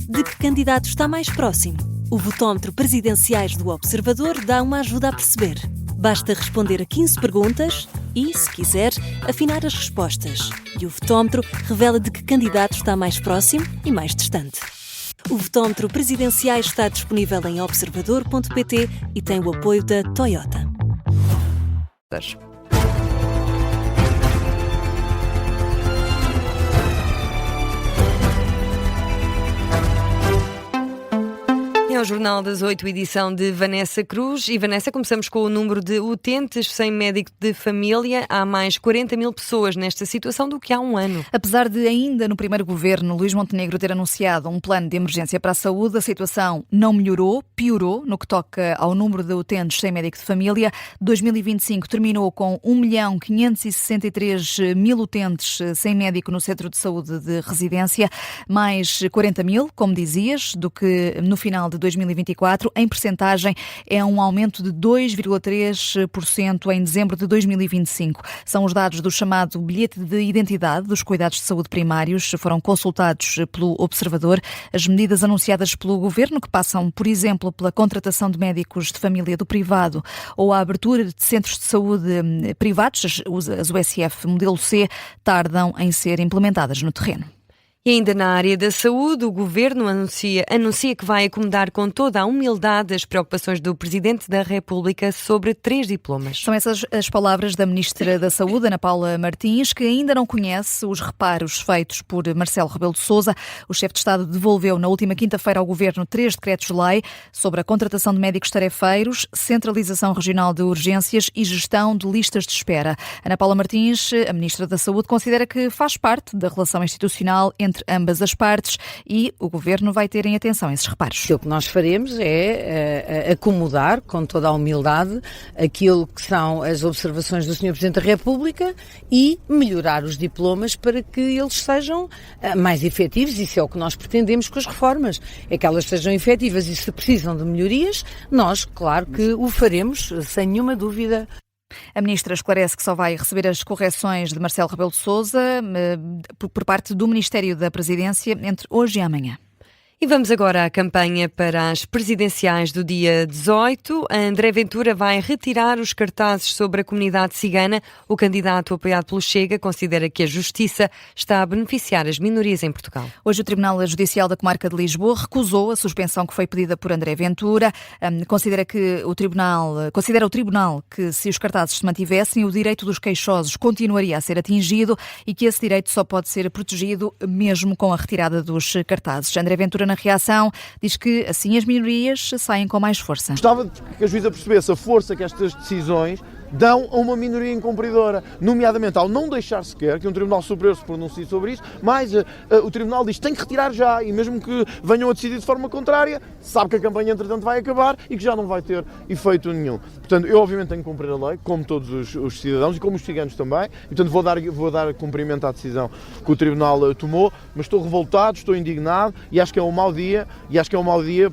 de que candidato está mais próximo? O votómetro Presidenciais do Observador dá uma ajuda a perceber. Basta responder a 15 perguntas e, se quiser, afinar as respostas. E o votómetro revela de que candidato está mais próximo e mais distante. O votómetro Presidenciais está disponível em observador.pt e tem o apoio da Toyota. É o Jornal das 8, edição de Vanessa Cruz. E Vanessa, começamos com o número de utentes sem médico de família. Há mais 40 mil pessoas nesta situação do que há um ano. Apesar de ainda no primeiro governo Luís Montenegro ter anunciado um plano de emergência para a saúde, a situação não melhorou, piorou no que toca ao número de utentes sem médico de família. 2025 terminou com 1.563.000 utentes sem médico no centro de saúde de residência, mais 40 mil, como dizias, do que no final de 2024, em percentagem é um aumento de 2,3% em dezembro de 2025. São os dados do chamado bilhete de identidade dos cuidados de saúde primários, foram consultados pelo Observador. As medidas anunciadas pelo Governo, que passam, por exemplo, pela contratação de médicos de família do privado ou a abertura de centros de saúde privados, as USF modelo C, tardam em ser implementadas no terreno. E ainda na área da saúde, o Governo anuncia que vai acomodar com toda a humildade as preocupações do Presidente da República sobre 3 diplomas. São essas as palavras da Ministra da Saúde, Ana Paula Martins, que ainda não conhece os reparos feitos por Marcelo Rebelo de Sousa. O chefe de Estado devolveu na última quinta-feira ao Governo 3 decretos-lei sobre a contratação de médicos tarefeiros, centralização regional de urgências e gestão de listas de espera. Ana Paula Martins, a Ministra da Saúde, considera que faz parte da relação institucional entre ambas as partes e o Governo vai ter em atenção esses reparos. O que nós faremos é acomodar com toda a humildade aquilo que são as observações do Sr. Presidente da República e melhorar os diplomas para que eles sejam mais efetivos. Isso é o que nós pretendemos com as reformas, é que elas sejam efetivas e se precisam de melhorias, nós, claro que o faremos, sem nenhuma dúvida. A Ministra esclarece que só vai receber as correções de Marcelo Rebelo de Sousa por parte do Ministério da Presidência entre hoje e amanhã. E vamos agora à campanha para as presidenciais do dia 18. A André Ventura vai retirar os cartazes sobre a comunidade cigana. O candidato apoiado pelo Chega considera que a Justiça está a beneficiar as minorias em Portugal. Hoje o Tribunal Judicial da Comarca de Lisboa recusou a suspensão que foi pedida por André Ventura. Considera o Tribunal que se os cartazes se mantivessem, o direito dos queixosos continuaria a ser atingido e que esse direito só pode ser protegido mesmo com a retirada dos cartazes. André Ventura, na reação, diz que assim as minorias saem com mais força. Gostava que a juíza percebesse a força que estas decisões dão a uma minoria incumpridora, nomeadamente ao não deixar sequer que um Tribunal Superior se pronuncie sobre isso, mas o Tribunal diz que tem que retirar já, e mesmo que venham a decidir de forma contrária, sabe que a campanha entretanto vai acabar e que já não vai ter efeito nenhum. Portanto, eu obviamente tenho que cumprir a lei, como todos os cidadãos e como os ciganos também, e portanto vou dar cumprimento à decisão que o Tribunal tomou, mas estou revoltado, estou indignado e acho que é um mau dia,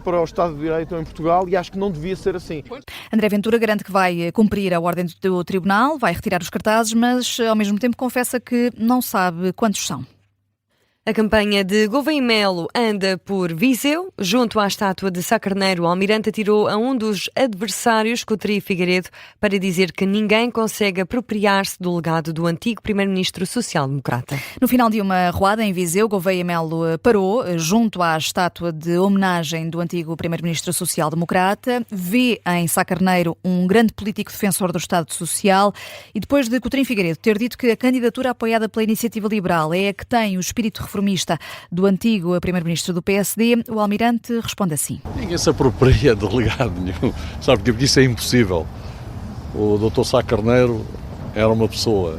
para o Estado de Direito em Portugal e acho que não devia ser assim. André Ventura garante que vai cumprir a ordem do Tribunal, vai retirar os cartazes, mas ao mesmo tempo confessa que não sabe quantos são. A campanha de Gouveia Melo anda por Viseu. Junto à estátua de Sá Carneiro, o Almirante atirou a um dos adversários, Coutinho Figueiredo, para dizer que ninguém consegue apropriar-se do legado do antigo primeiro-ministro social-democrata. No final de uma roada em Viseu, Gouveia Melo parou junto à estátua de homenagem do antigo primeiro-ministro social-democrata, vê em Sá Carneiro um grande político defensor do Estado Social e depois de Coutinho Figueiredo ter dito que a candidatura apoiada pela Iniciativa Liberal é a que tem o espírito reformista do antigo primeiro-ministro do PSD, o Almirante responde assim. Ninguém se apropria de legado nenhum, sabe, porque isso é impossível. O Dr. Sá Carneiro era uma pessoa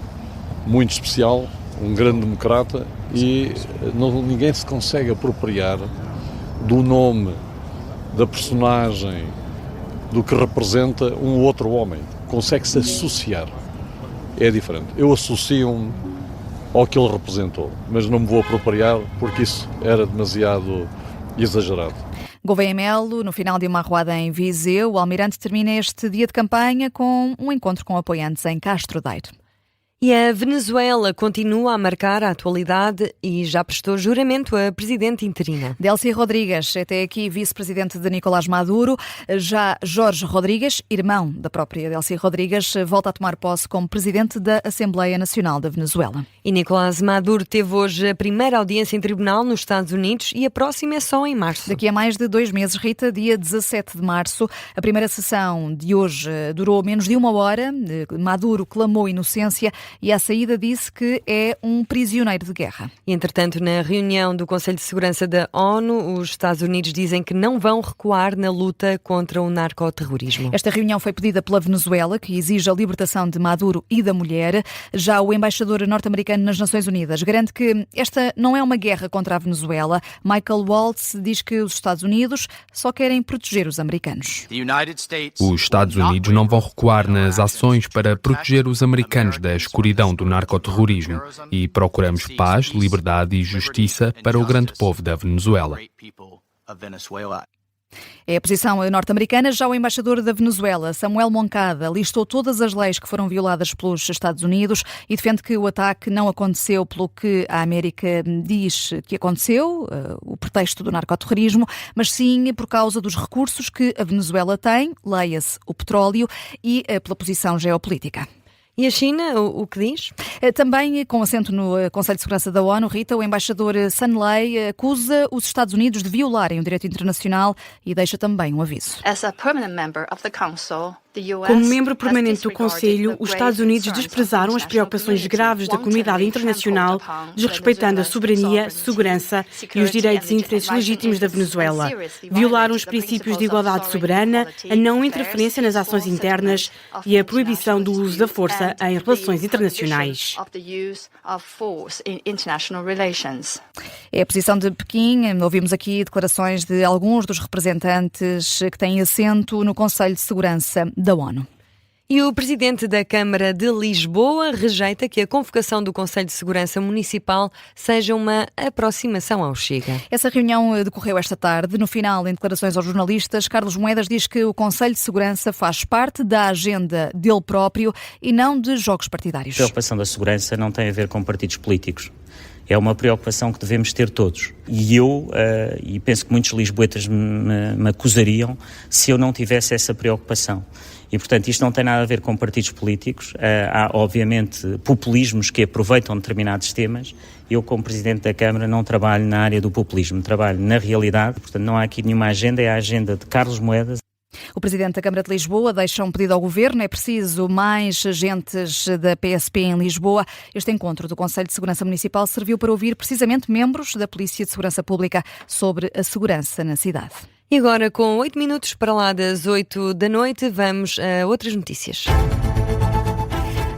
muito especial, um grande democrata e ninguém se consegue apropriar do nome, da personagem, do que representa um outro homem. Consegue-se associar. É diferente. Eu associo-me ao que ele representou, mas não me vou apropriar porque isso era demasiado exagerado. Gouveia Melo, no final de uma arruada em Viseu, o Almirante termina este dia de campanha com um encontro com apoiantes em Castro Daire. E a Venezuela continua a marcar a atualidade e já prestou juramento a presidente interina. Delcy Rodrigues, até aqui vice-presidente de Nicolás Maduro. Já Jorge Rodrigues, irmão da própria Delcy Rodrigues, volta a tomar posse como presidente da Assembleia Nacional da Venezuela. E Nicolás Maduro teve hoje a primeira audiência em tribunal nos Estados Unidos e a próxima é só em março. Daqui a mais de 2 meses, Rita, dia 17 de março. A primeira sessão de hoje durou menos de 1 hora. Maduro clamou inocência e à saída disse que é um prisioneiro de guerra. E, entretanto, na reunião do Conselho de Segurança da ONU, os Estados Unidos dizem que não vão recuar na luta contra o narcoterrorismo. Esta reunião foi pedida pela Venezuela, que exige a libertação de Maduro e da mulher. Já o embaixador norte-americano nas Nações Unidas garante que esta não é uma guerra contra a Venezuela. Michael Waltz diz que os Estados Unidos só querem proteger os americanos. Os Estados Unidos não vão recuar nas ações para proteger os americanos da escuridão do narcoterrorismo e procuramos paz, liberdade e justiça para o grande povo da Venezuela. É a posição norte-americana. Já o embaixador da Venezuela, Samuel Moncada, listou todas as leis que foram violadas pelos Estados Unidos e defende que o ataque não aconteceu pelo que a América diz que aconteceu, o pretexto do narcoterrorismo, mas sim por causa dos recursos que a Venezuela tem, leia-se o petróleo, e pela posição geopolítica. E a China, o que diz? Também, com assento no Conselho de Segurança da ONU, Rita, o embaixador Sun Lei acusa os Estados Unidos de violarem o direito internacional e deixa também um aviso. Como membro permanente do Conselho, os Estados Unidos desprezaram as preocupações graves da comunidade internacional, desrespeitando a soberania, segurança e os direitos e interesses legítimos da Venezuela. Violaram os princípios de igualdade soberana, a não interferência nas ações internas e a proibição do uso da força em relações internacionais. É a posição de Pequim. Ouvimos aqui declarações de alguns dos representantes que têm assento no Conselho de Segurança da ONU. E o presidente da Câmara de Lisboa rejeita que a convocação do Conselho de Segurança Municipal seja uma aproximação ao Chega. Essa reunião decorreu esta tarde. No final, em declarações aos jornalistas, Carlos Moedas diz que o Conselho de Segurança faz parte da agenda dele próprio e não de jogos partidários. A preocupação da segurança não tem a ver com partidos políticos. É uma preocupação que devemos ter todos. E eu, e penso que muitos lisboetas me acusariam se eu não tivesse essa preocupação. E, portanto, isto não tem nada a ver com partidos políticos. Há, obviamente, populismos que aproveitam determinados temas. Eu, como Presidente da Câmara, não trabalho na área do populismo, trabalho na realidade. Portanto, não há aqui nenhuma agenda, é a agenda de Carlos Moedas. O Presidente da Câmara de Lisboa deixa um pedido ao Governo. É preciso mais agentes da PSP em Lisboa. Este encontro do Conselho de Segurança Municipal serviu para ouvir precisamente membros da Polícia de Segurança Pública sobre a segurança na cidade. E agora, com 8 minutos para lá das 8 da noite, vamos a outras notícias.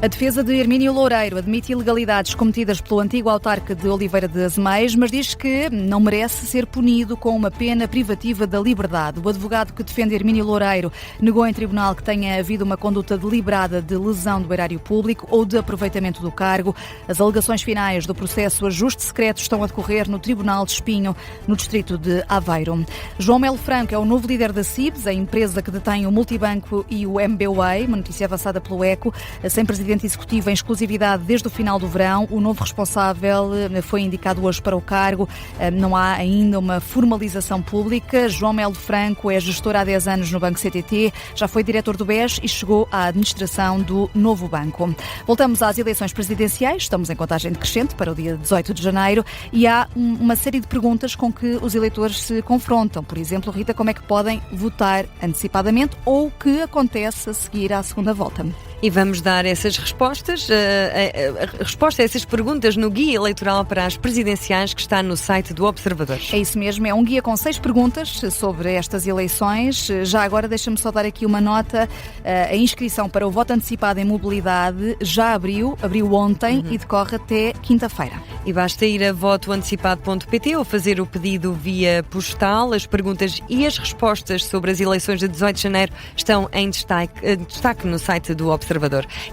A defesa de Hermínio Loureiro admite ilegalidades cometidas pelo antigo autarca de Oliveira de Azeméis, mas diz que não merece ser punido com uma pena privativa da liberdade. O advogado que defende Hermínio Loureiro negou em tribunal que tenha havido uma conduta deliberada de lesão do erário público ou de aproveitamento do cargo. As alegações finais do processo ajuste secreto estão a decorrer no Tribunal de Espinho, no distrito de Aveiro. João Melo Franco é o novo líder da CIBS, a empresa que detém o Multibanco e o MBWay, uma notícia avançada pelo ECO, sem presidente executivo em exclusividade desde o final do verão. O novo responsável foi indicado hoje para o cargo. Não há ainda uma formalização pública. João Melo Franco é gestor há 10 anos no Banco CTT, já foi diretor do BES e chegou à administração do novo banco. Voltamos às eleições presidenciais. Estamos em contagem decrescente para o dia 18 de janeiro e há uma série de perguntas com que os eleitores se confrontam. Por exemplo, Rita, como é que podem votar antecipadamente ou o que acontece a seguir à segunda volta? E vamos dar essas respostas, a resposta a essas perguntas no Guia Eleitoral para as Presidenciais que está no site do Observador. É isso mesmo, é um guia com 6 perguntas sobre estas eleições. Já agora deixa-me só dar aqui uma nota. A inscrição para o voto antecipado em mobilidade já abriu ontem e decorre até quinta-feira. E basta ir a votoantecipado.pt ou fazer o pedido via postal. As perguntas e as respostas sobre as eleições de 18 de janeiro estão em destaque no site do Observador.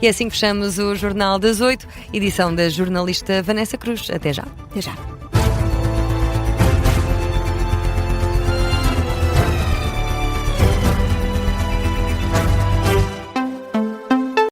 E assim fechamos o Jornal das 8, edição da jornalista Vanessa Cruz. Até já. Até já.